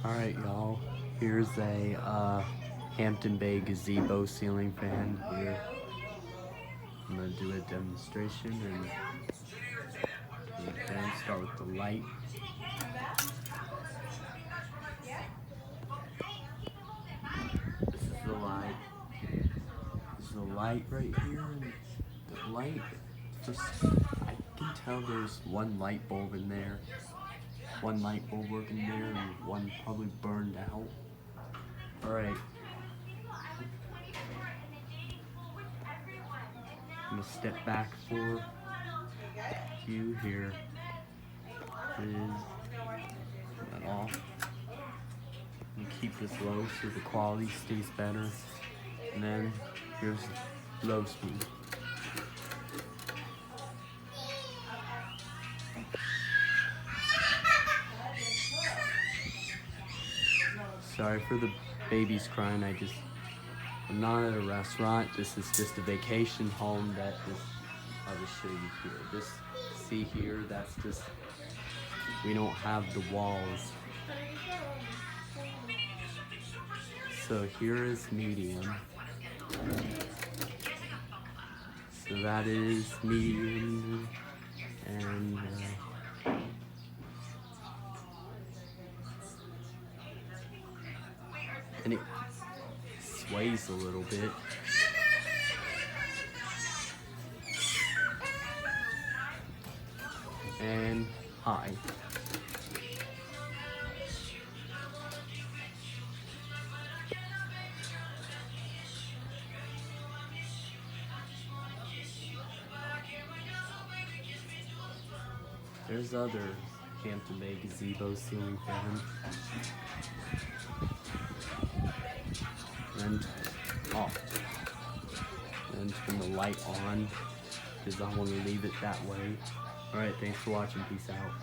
Alright y'all, here's a Hampton Bay gazebo ceiling fan here. I'm gonna do a demonstration and then start with the light. This is the light. This is the light right here, and the light, I can tell there's one light bulb in there. One light bulb working there and one probably burned out. Alright. I'm gonna step back for you here. That off. And keep this low so the quality stays better. And then here's low speed. Sorry for the babies crying. I'm not at a restaurant. This is just a vacation home I'll just show you here. See here, that's just, we don't have the walls. So here is medium. So that is medium, and it sways a little bit. And high. There's other Hampton Bay gazebo ceiling fan. And off. And turn the light on because I want to leave it that way. Alright, thanks for watching. Peace out.